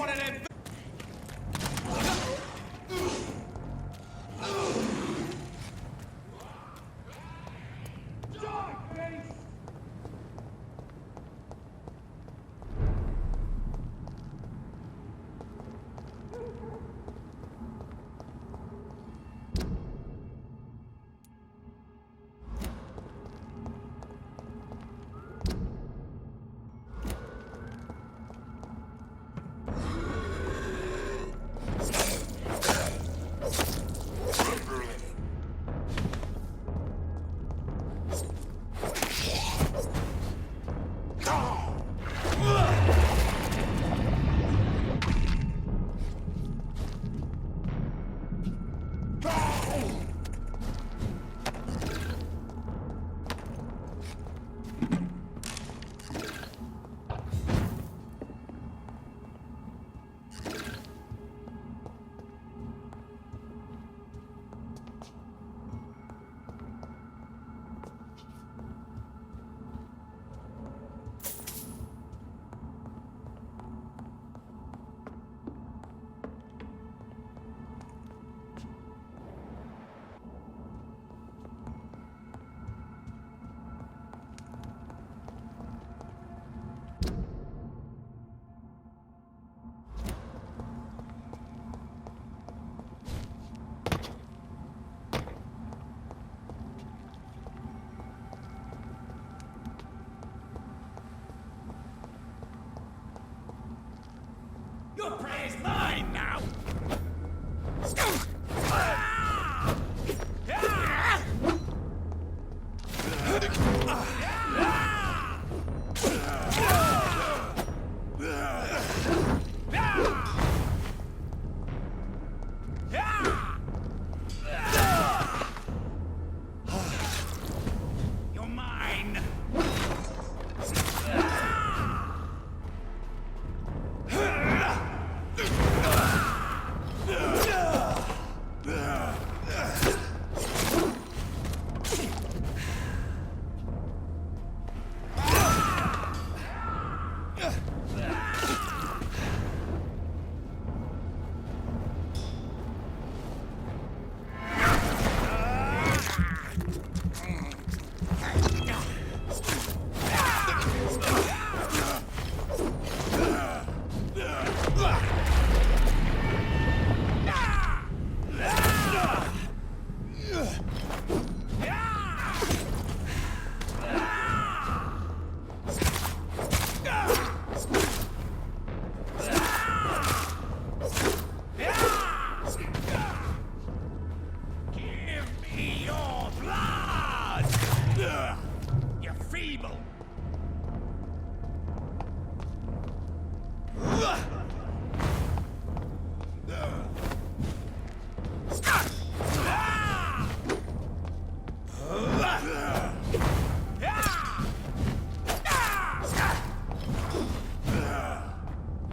one of them. Your prey is mine now! You're mine! You're feeble!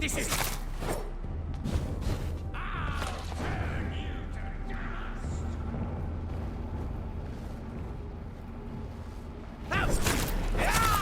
This is... I'll turn you to dust!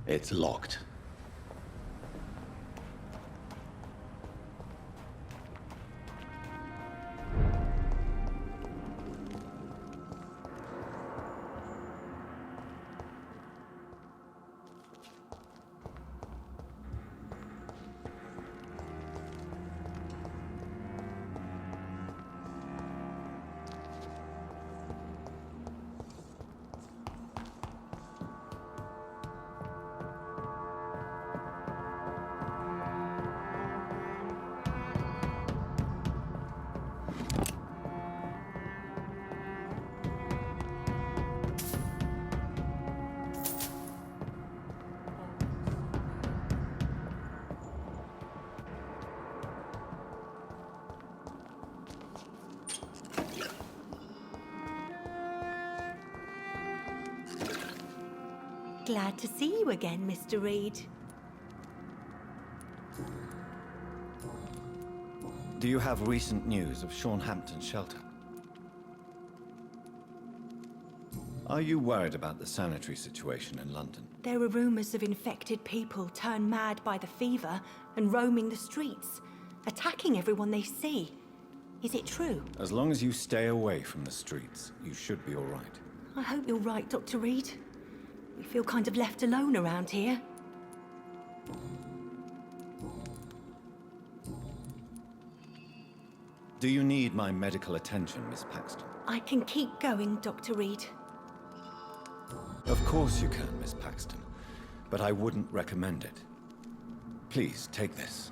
It's locked. Glad to see you again, Mr. Reed. Do you have recent news of Sean Hampton's shelter? Are you worried about the sanitary situation in London? There are rumors of infected people turned mad by the fever and roaming the streets, attacking everyone they see. Is it true? As long as you stay away from the streets, you should be all right. I hope you're right, Dr. Reed. We feel kind of left alone around here. Do you need my medical attention, Miss Paxton? I can keep going, Dr. Reed. Of course you can, Miss Paxton, but I wouldn't recommend it. Please, take this.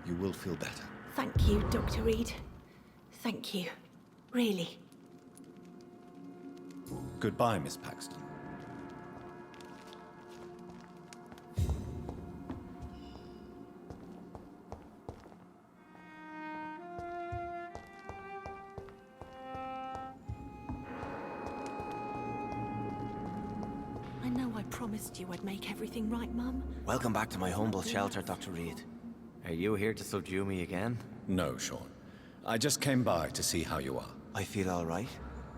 You will feel better. Thank you, Dr. Reed. Thank you. Really. Goodbye, Miss Paxton. I know I promised you I'd make everything right, Mum. Welcome back to my humble shelter, Dr. Reed. Are you here to subdue me again? No, Sean. I just came by to see how you are. I feel all right.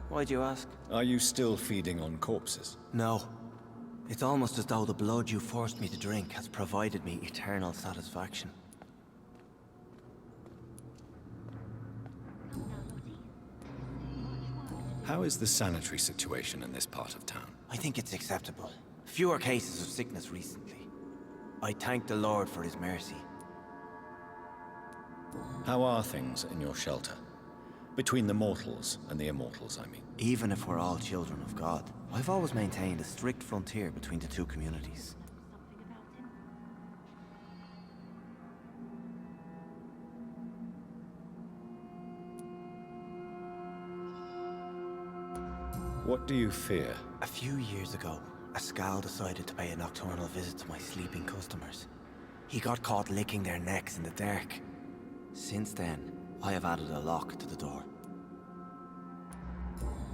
Why'd you ask? Are you still feeding on corpses? No. It's almost as though the blood you forced me to drink has provided me eternal satisfaction. How is the sanitary situation in this part of town? I think it's acceptable. Fewer cases of sickness recently. I thank the Lord for his mercy. How are things in your shelter? Between the mortals and the immortals, I mean. Even if we're all children of God, I've always maintained a strict frontier between the two communities. What do you fear? A few years ago, a Skal decided to pay a nocturnal visit to my sleeping customers. He got caught licking their necks in the dark. Since then, I have added a lock to the door.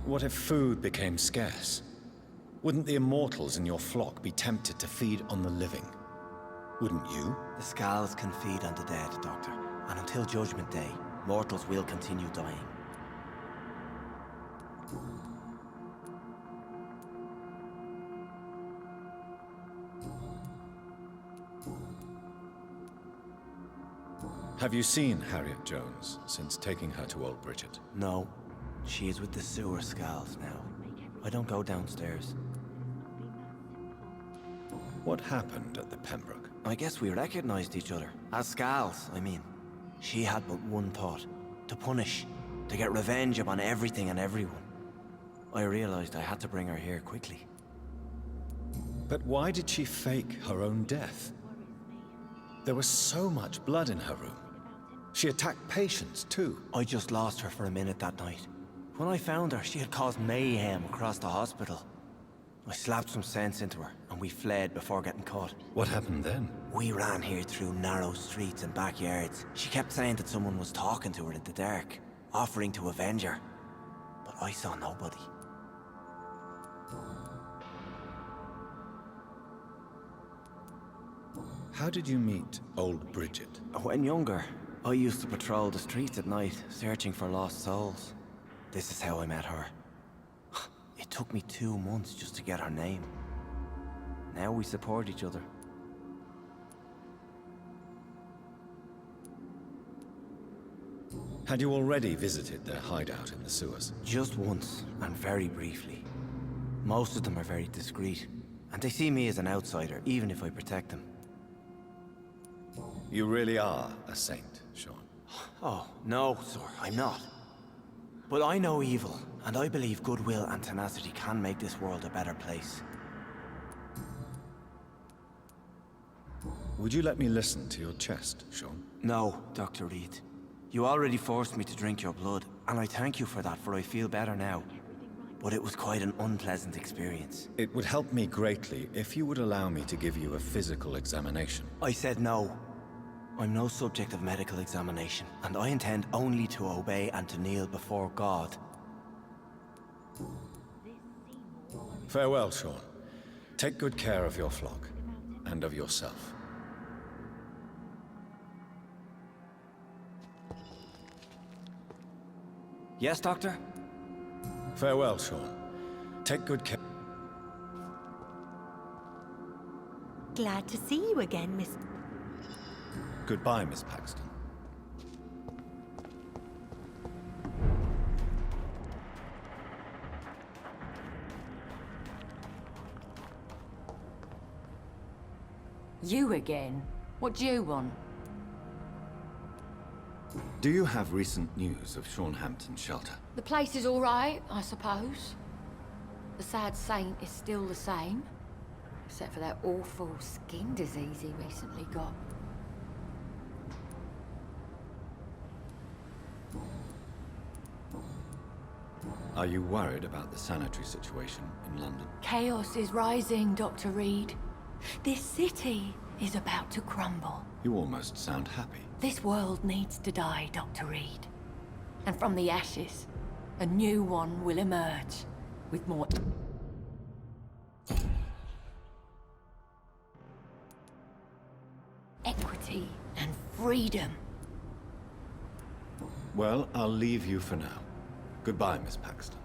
What if food became scarce? Wouldn't the immortals in your flock be tempted to feed on the living? Wouldn't you? The Skals can feed on the dead, Doctor. And until Judgment Day, mortals will continue dying. Have you seen Harriet Jones since taking her to Old Bridget? No, she is with the sewer Skals now. I don't go downstairs. What happened at the Pembroke? I guess we recognized each other. As Skals, I mean. She had but one thought. To punish. To get revenge upon everything and everyone. I realized I had to bring her here quickly. But why did she fake her own death? There was so much blood in her room. She attacked patients, too. I just lost her for a minute that night. When I found her, she had caused mayhem across the hospital. I slapped some sense into her, and we fled before getting caught. What happened then? We ran here through narrow streets and backyards. She kept saying that someone was talking to her in the dark, offering to avenge her. But I saw nobody. How did you meet Old Bridget? When younger, I used to patrol the streets at night, searching for lost souls. This is how I met her. It took me 2 months just to get her name. Now we support each other. Had you already visited their hideout in the sewers? Just once, and very briefly. Most of them are very discreet, and they see me as an outsider, even if I protect them. You really are a saint, Sean. Oh, no, sir, I'm not. But I know evil, and I believe goodwill and tenacity can make this world a better place. Would you let me listen to your chest, Sean? No, Dr. Reed. You already forced me to drink your blood, and I thank you for that, for I feel better now. But it was quite an unpleasant experience. It would help me greatly if you would allow me to give you a physical examination. I said no. I'm no subject of medical examination, and I intend only to obey and to kneel before God. Farewell, Sean. Take good care of your flock, and of yourself. Yes, Doctor? Farewell, Sean. Take good care. Glad to see you again, Miss... Goodbye, Miss Paxton. You again? What do you want? Do you have recent news of Sean Hampton's shelter? The place is all right, I suppose. The sad saint is still the same. Except for that awful skin disease he recently got. Are you worried about the sanitary situation in London? Chaos is rising, Dr. Reed. This city is about to crumble. You almost sound happy. This world needs to die, Dr. Reed. And from the ashes, a new one will emerge with more... equity and freedom. Well, I'll leave you for now. Goodbye, Miss Paxton.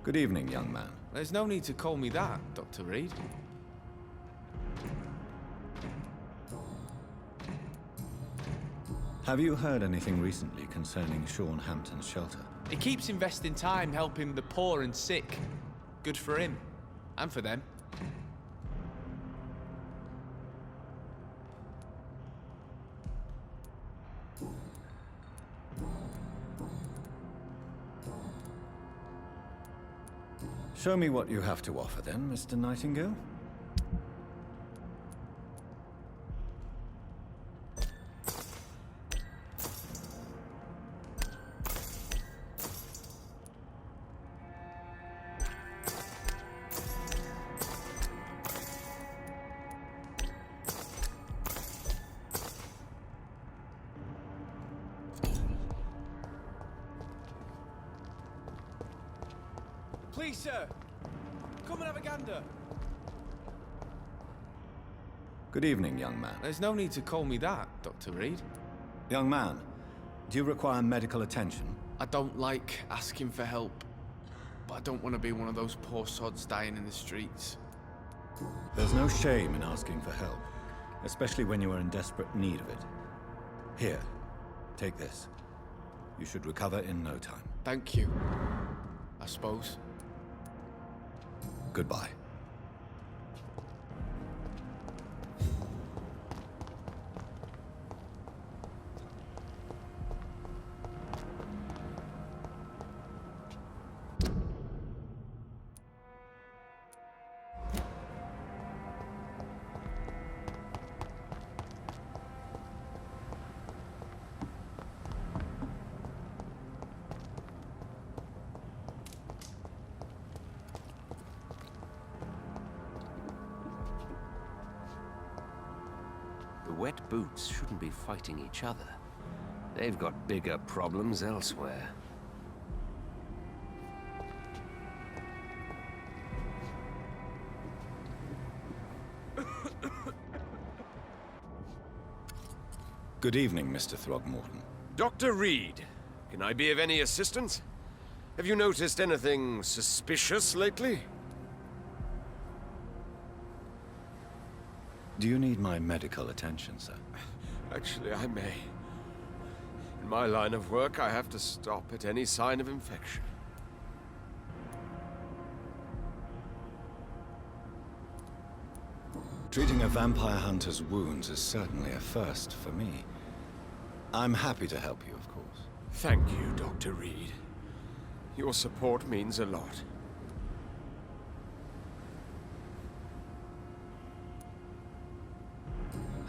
Good evening, young man. There's no need to call me that, Dr. Reed. Have you heard anything recently concerning Sean Hampton's shelter? He keeps investing time helping the poor and sick. Good for him. And for them. Show me what you have to offer then, Mr. Nightingale. Please, sir. Come and have a gander. Good evening, young man. There's no need to call me that, Dr. Reed. Young man, do you require medical attention? I don't like asking for help, but I don't want to be one of those poor sods dying in the streets. There's no shame in asking for help, especially when you are in desperate need of it. Here, take this. You should recover in no time. Thank you, I suppose. Goodbye. The wet boots shouldn't be fighting each other. They've got bigger problems elsewhere. Good evening, Mr. Throgmorton. Dr. Reed, can I be of any assistance? Have you noticed anything suspicious lately? Do you need my medical attention, sir? Actually, I may. In my line of work, I have to stop at any sign of infection. Treating a vampire hunter's wounds is certainly a first for me. I'm happy to help you, of course. Thank you, Dr. Reed. Your support means a lot.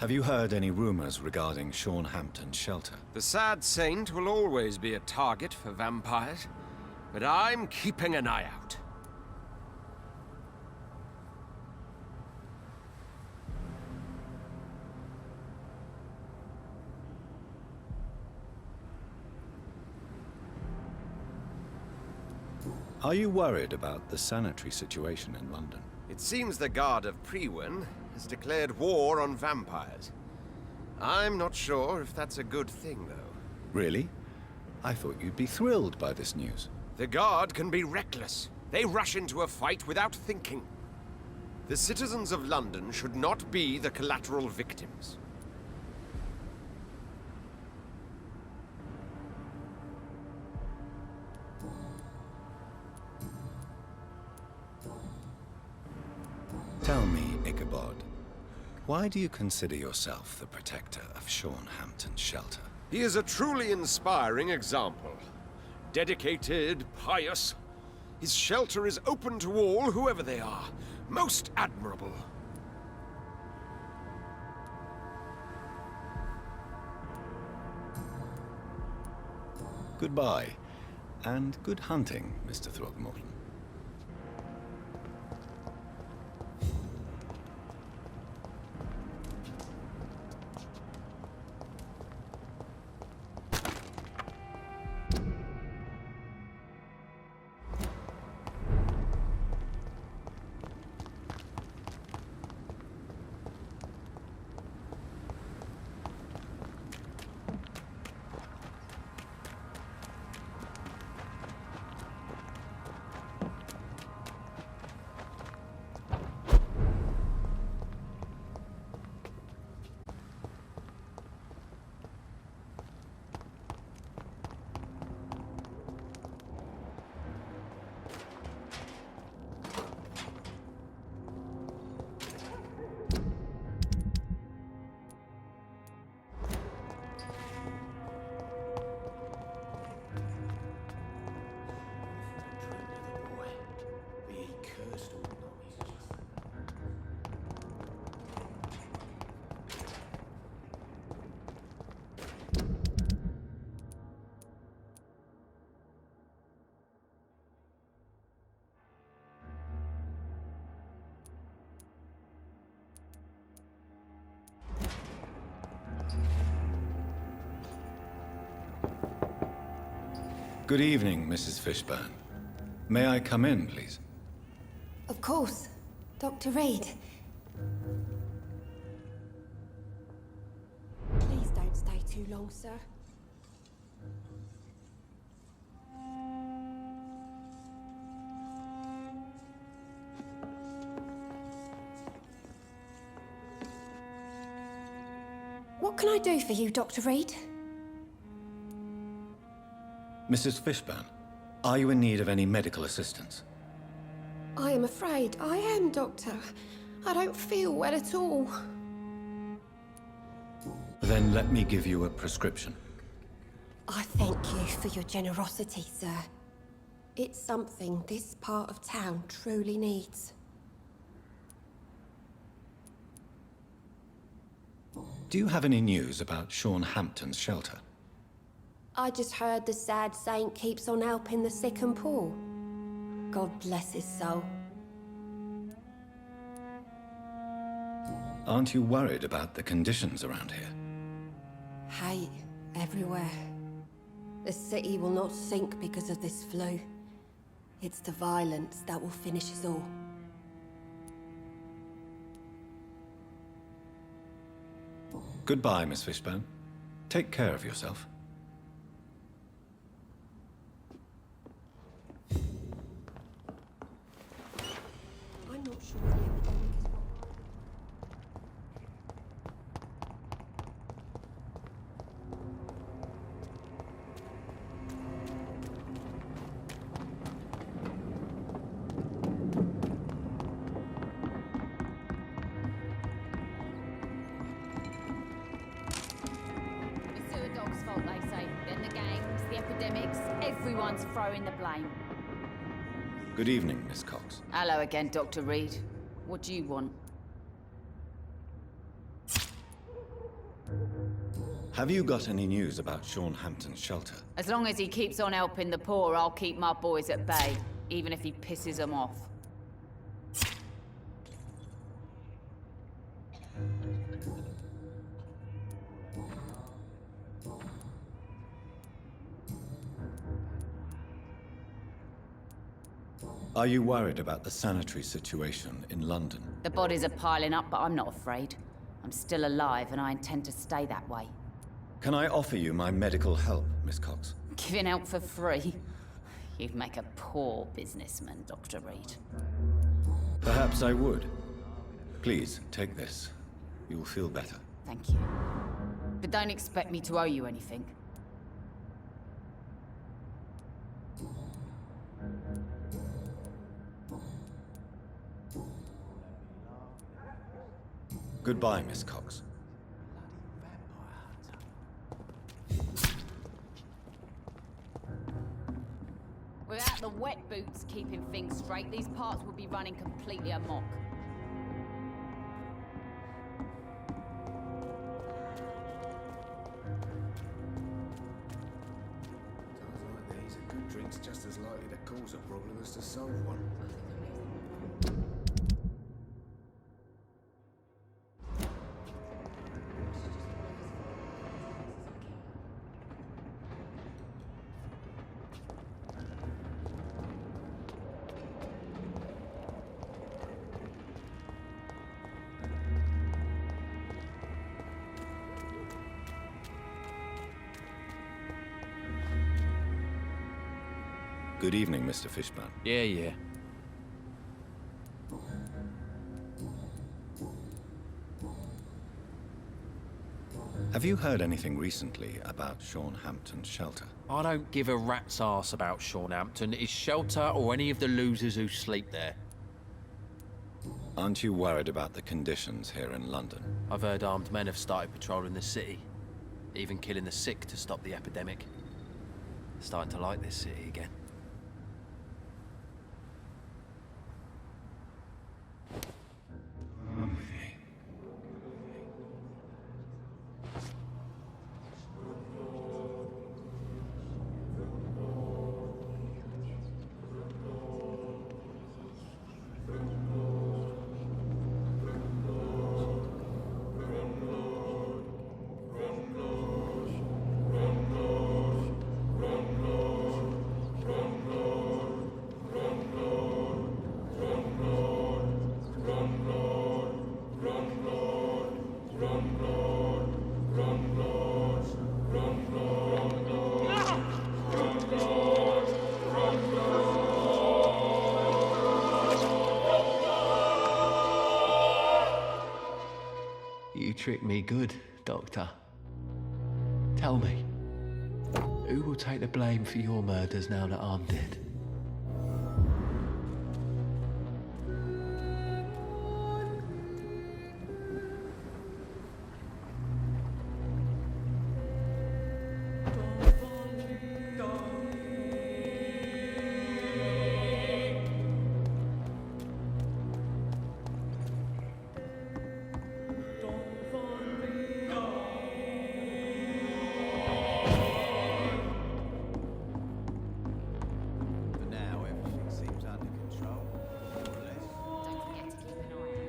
Have you heard any rumors regarding Sean Hampton's shelter? The sad saint will always be a target for vampires, but I'm keeping an eye out. Are you worried about the sanitary situation in London? It seems the Guard of Priwen has declared war on vampires. I'm not sure if that's a good thing, though. Really? I thought you'd be thrilled by this news. The Guard can be reckless. They rush into a fight without thinking. The citizens of London should not be the collateral victims. Tell me, Ichabod, why do you consider yourself the protector of Sean Hampton's shelter? He is a truly inspiring example. Dedicated, pious. His shelter is open to all, whoever they are. Most admirable. Goodbye, and good hunting, Mr. Throgmorton. Good evening, Mrs. Fishburne. May I come in, please? Of course. Dr. Reed. Please don't stay too long, sir. What can I do for you, Dr. Reed? Mrs. Fishburne, are you in need of any medical assistance? I am afraid I am, Doctor. I don't feel well at all. Then let me give you a prescription. I thank you for your generosity, sir. It's something this part of town truly needs. Do you have any news about Sean Hampton's shelter? I just heard the sad saint keeps on helping the sick and poor. God bless his soul. Aren't you worried about the conditions around here? Hate everywhere. The city will not sink because of this flu. It's the violence that will finish us all. Goodbye, Miss Fishburne. Take care of yourself. I'm not sure the epidemic is what... It's the dog's fault, they say. Then the gangs, the epidemics, everyone's throwing the blame. Good evening, Miss Cox. Hello again, Dr. Reed. What do you want? Have you got any news about Sean Hampton's shelter? As long as he keeps on helping the poor, I'll keep my boys at bay, even if he pisses them off. Are you worried about the sanitary situation in London? The bodies are piling up, but I'm not afraid. I'm still alive, and I intend to stay that way. Can I offer you my medical help, Miss Cox? Giving out for free? You'd make a poor businessman, Dr. Reed. Perhaps I would. Please, take this. You'll feel better. Thank you. But don't expect me to owe you anything. Goodbye, Miss Cox. Without the wet boots keeping things straight, these parts would be running completely amok. Times like these, a good drink's just as likely to cause a problem as to solve one. Good evening, Mr. Fishburne. Yeah. Have you heard anything recently about Sean Hampton's shelter? I don't give a rat's ass about Sean Hampton, his shelter, or any of the losers who sleep there. Aren't you worried about the conditions here in London? I've heard armed men have started patrolling the city, even killing the sick to stop the epidemic. Starting to like this city again. You tricked me good, Doctor. Tell me, who will take the blame for your murders now that I'm dead?